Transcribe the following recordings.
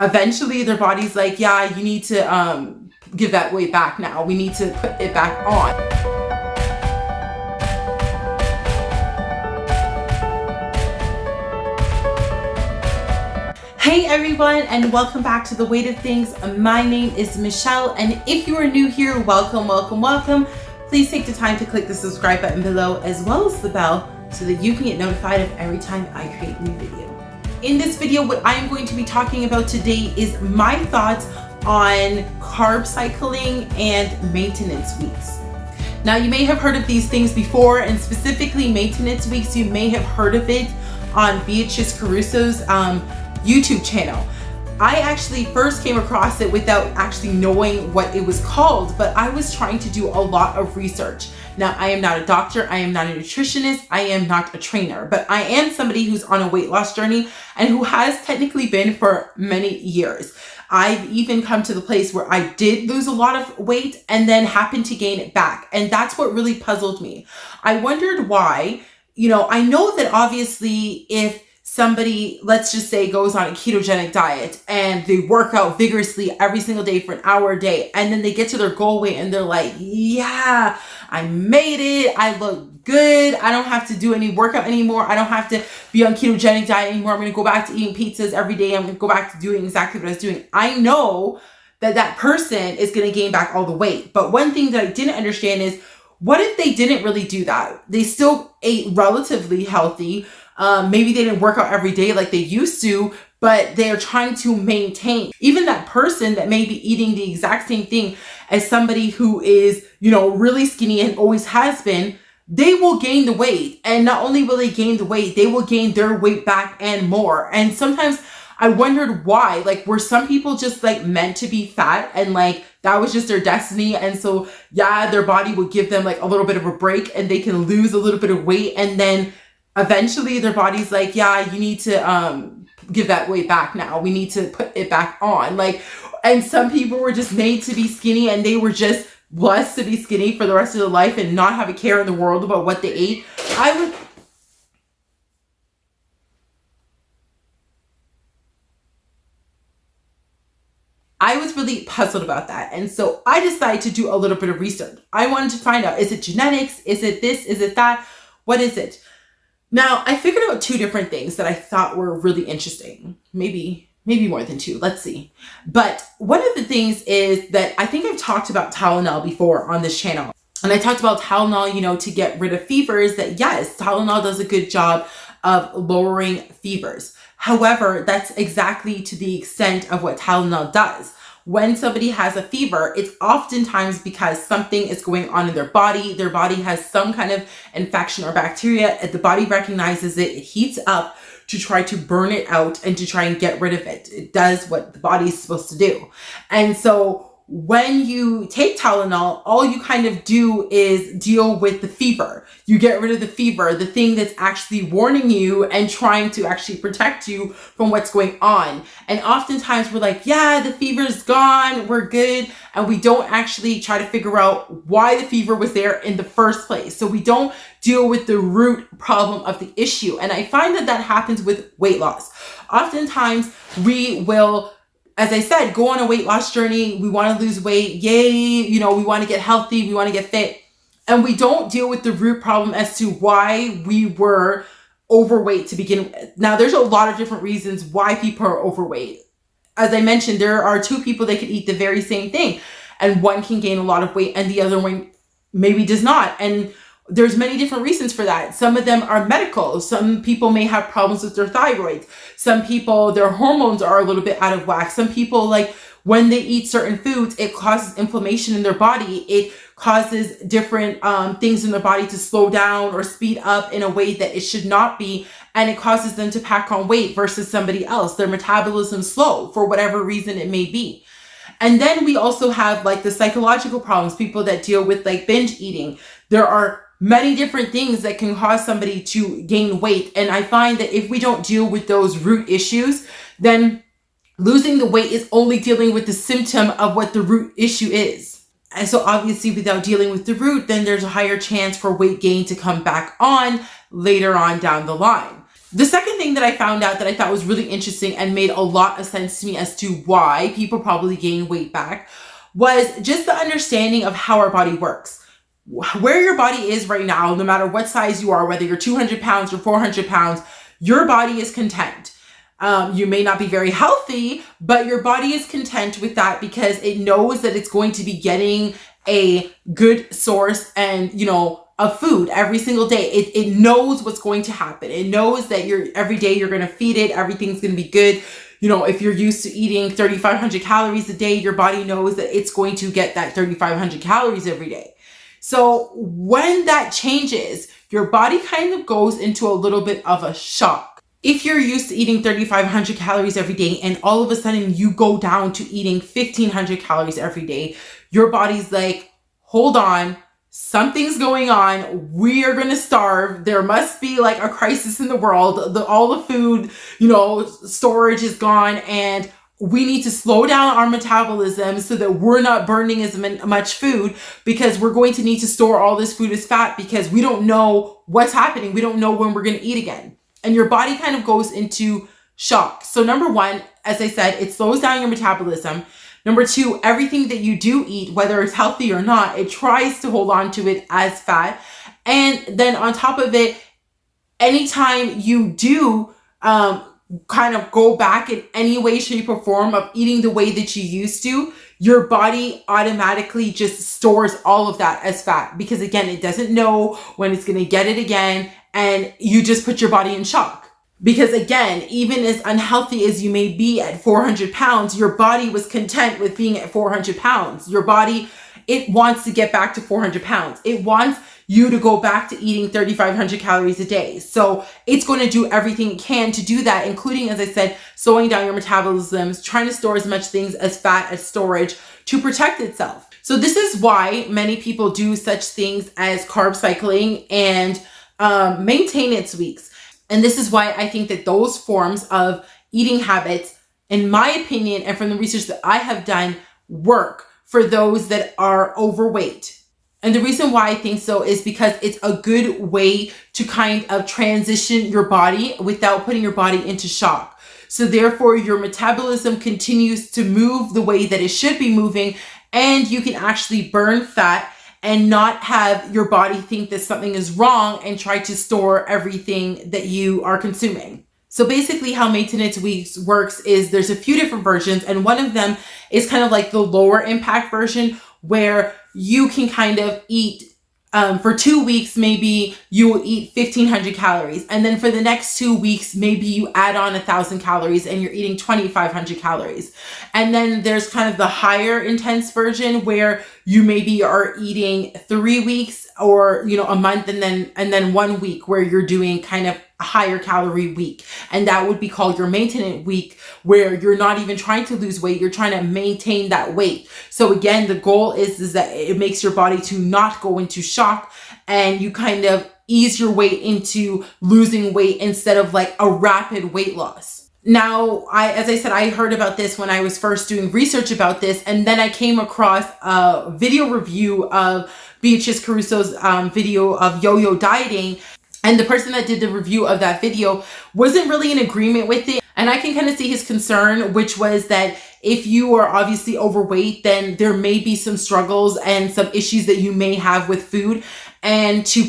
eventually their body's like, yeah, you need to give that weight back now. We need to put it back on. Hey everyone, and welcome back to the Weight of Thingz. My name is Michelle, and if you are new here, welcome, welcome, welcome. Please take the time to click the subscribe button below as well as the bell so that you can get notified of every time I create a new video. In this video, what I am going to be talking about today is my thoughts on carb cycling and maintenance weeks. Now, you may have heard of these things before, and specifically maintenance weeks, you may have heard of it on Beatrice Caruso's YouTube channel. I actually first came across it without actually knowing what it was called, but I was trying to do a lot of research. Now, I am not a doctor, I am not a nutritionist, I am not a trainer, but I am somebody who's on a weight loss journey and who has technically been for many years. I've even come to the place where I did lose a lot of weight and then happened to gain it back. And that's what really puzzled me. I wondered why. I know that obviously if somebody, let's just say, goes on a ketogenic diet and they work out vigorously every single day for an hour a day, and then they get to their goal weight and they're like, yeah, I made it. I look good. I don't have to do any workout anymore. I don't have to be on ketogenic diet anymore. I'm going to go back to eating pizzas every day. I'm going to go back to doing exactly what I was doing. I know that that person is going to gain back all the weight. But one thing that I didn't understand is, what if they didn't really do that? They still ate relatively healthy. Maybe they didn't work out every day like they used to, but they're trying to maintain. Even that person that may be eating the exact same thing as somebody who is, really skinny and always has been, they will gain the weight. And not only will they gain the weight, they will gain their weight back and more. And sometimes I wondered why, were some people just meant to be fat and that was just their destiny? And so, yeah, their body would give them a little bit of a break and they can lose a little bit of weight. And then eventually their body's like, yeah, you need to give that weight back now. We need to put it back on. And some people were just made to be skinny and they were just blessed to be skinny for the rest of their life and not have a care in the world about what they ate. I was really puzzled about that. And so I decided to do a little bit of research. I wanted to find out, is it genetics? Is it this? Is it that? What is it? Now, I figured out two different things that I thought were really interesting. Maybe more than two. Let's see. But one of the things is that I think I've talked about Tylenol before on this channel. And I talked about Tylenol, to get rid of fevers, that yes, Tylenol does a good job of lowering fevers. However, that's exactly to the extent of what Tylenol does. When somebody has a fever, it's oftentimes because something is going on in their body. Their body has some kind of infection or bacteria. The body recognizes it, it heats up to try to burn it out and to try and get rid of it. It does what the body is supposed to do. And so when you take Tylenol, all you kind of do is deal with the fever. You get rid of the fever, the thing that's actually warning you and trying to actually protect you from what's going on. And oftentimes we're like, yeah, the fever's gone, we're good. And we don't actually try to figure out why the fever was there in the first place. So we don't deal with the root problem of the issue. And I find that happens with weight loss. Oftentimes we will, as I said, go on a weight loss journey. We want to lose weight. Yay. We want to get healthy. We want to get fit. And we don't deal with the root problem as to why we were overweight to begin with. Now, there's a lot of different reasons why people are overweight. As I mentioned, there are two people that could eat the very same thing, and one can gain a lot of weight and the other one maybe does not. And there's many different reasons for that. Some of them are medical. Some people may have problems with their thyroids. Some people, their hormones are a little bit out of whack. Some people, when they eat certain foods, it causes inflammation in their body. It causes different things in their body to slow down or speed up in a way that it should not be. And it causes them to pack on weight versus somebody else. Their metabolism's slow for whatever reason it may be. And then we also have the psychological problems, people that deal with binge eating. There are many different things that can cause somebody to gain weight. And I find that if we don't deal with those root issues, then losing the weight is only dealing with the symptom of what the root issue is. And so obviously without dealing with the root, then there's a higher chance for weight gain to come back on later on down the line. The second thing that I found out that I thought was really interesting and made a lot of sense to me as to why people probably gain weight back was just the understanding of how our body works. Where your body is right now, no matter what size you are, whether you're 200 pounds or 400 pounds, your body is content. You may not be very healthy, but your body is content with that because it knows that it's going to be getting a good source and, of food every single day. It knows what's going to happen. It knows that every day you're going to feed it. Everything's going to be good. If you're used to eating 3,500 calories a day, your body knows that it's going to get that 3,500 calories every day. So when that changes, your body kind of goes into a little bit of a shock. If you're used to eating 3,500 calories every day and all of a sudden you go down to eating 1,500 calories every day, your body's like, hold on, something's going on. We are going to starve. There must be like a crisis in the world. All the food, storage is gone, and we need to slow down our metabolism so that we're not burning as much food, because we're going to need to store all this food as fat because we don't know what's happening. We don't know when we're going to eat again. And your body kind of goes into shock. So number one, as I said, it slows down your metabolism. Number two, everything that you do eat, whether it's healthy or not, it tries to hold on to it as fat. And then on top of it, anytime you do kind of go back in any way, shape, or form of eating the way that you used to, your body automatically just stores all of that as fat, because again, it doesn't know when it's going to get it again, and you just put your body in shock. Because again, even as unhealthy as you may be at 400 pounds, your body was content with being at 400 pounds. Your body, it wants to get back to 400 pounds. It wants you to go back to eating 3,500 calories a day. So it's going to do everything it can to do that, including, as I said, slowing down your metabolism, trying to store as much things as fat as storage to protect itself. So this is why many people do such things as carb cycling and maintenance weeks. And this is why I think that those forms of eating habits, in my opinion, and from the research that I have done, work for those that are overweight. And the reason why I think so is because it's a good way to kind of transition your body without putting your body into shock. So therefore, your metabolism continues to move the way that it should be moving, and you can actually burn fat and not have your body think that something is wrong and try to store everything that you are consuming. So basically how maintenance weeks works is there's a few different versions, and one of them is kind of like the lower impact version, where you can kind of eat for 2 weeks, maybe you will eat 1,500 calories. And then for the next 2 weeks, maybe you add on 1,000 calories and you're eating 2,500 calories. And then there's kind of the higher intense version where you maybe are eating 3 weeks or, a month, and then 1 week where you're doing kind of a higher calorie week. And that would be called your maintenance week, where you're not even trying to lose weight. You're trying to maintain that weight. So again, the goal is that it makes your body to not go into shock, and you kind of ease your way into losing weight instead of like a rapid weight loss. Now, as I said, I heard about this when I was first doing research about this, and then I came across a video review of Beatrice Caruso's video of yo-yo dieting. And the person that did the review of that video wasn't really in agreement with it. And I can kind of see his concern, which was that if you are obviously overweight, then there may be some struggles and some issues that you may have with food. And to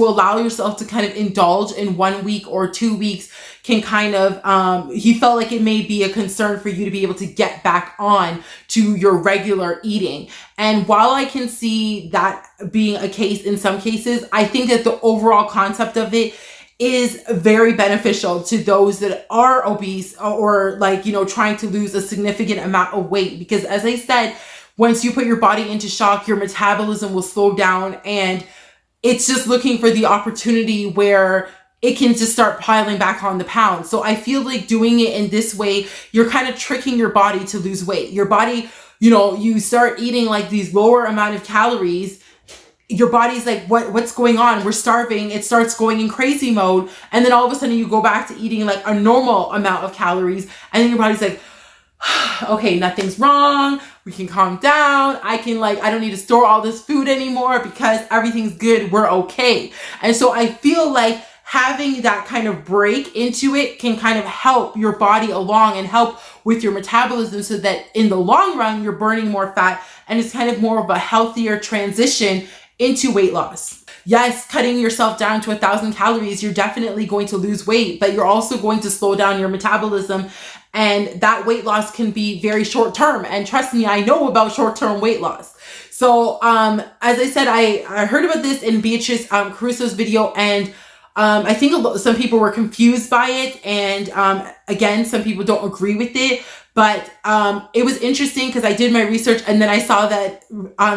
allow yourself to kind of indulge in 1 week or 2 weeks can kind of, he felt like it may be a concern for you to be able to get back on to your regular eating. And while I can see that being a case in some cases, I think that the overall concept of it is very beneficial to those that are obese or trying to lose a significant amount of weight. Because as I said, once you put your body into shock, your metabolism will slow down, and it's just looking for the opportunity where it can just start piling back on the pounds. So I feel like doing it in this way, you're kind of tricking your body to lose weight. Your body, you start eating like these lower amount of calories. Your body's like, what's going on? We're starving. It starts going in crazy mode. And then all of a sudden you go back to eating like a normal amount of calories. And then your body's like, okay, nothing's wrong. We can calm down. I don't need to store all this food anymore because everything's good. We're okay. And so I feel like having that kind of break into it can kind of help your body along and help with your metabolism, so that in the long run, you're burning more fat and it's kind of more of a healthier transition into weight loss. Yes, cutting yourself down to 1,000 calories, you're definitely going to lose weight, but you're also going to slow down your metabolism, and that weight loss can be very short term. And trust me, I know about short term weight loss. So as I said, I heard about this in Beatrice Caruso's video, and I think some people were confused by it, and again, some people don't agree with it. But it was interesting because I did my research, and then I saw that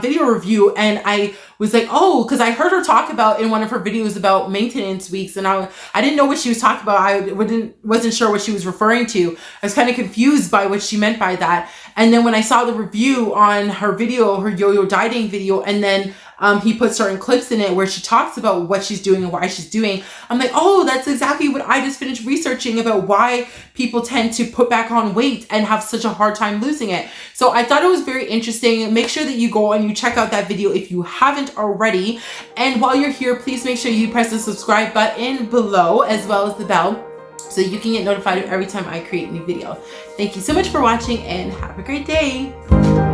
video review, and I was like, oh, because I heard her talk about in one of her videos about maintenance weeks, and I didn't know what she was talking about. I wasn't sure what she was referring to. I was kind of confused by what she meant by that. And then when I saw the review on her video, her yo-yo dieting video, and then he put certain clips in it where she talks about what she's doing and why she's doing, I'm like, oh, that's exactly what I just finished researching about, why people tend to put back on weight and have such a hard time losing it. So I thought it was very interesting. Make sure that you go and you check out that video if you haven't already. And while you're here, please make sure you press the subscribe button below as well as the bell, so you can get notified of every time I create a new video. Thank you so much for watching, and have a great day.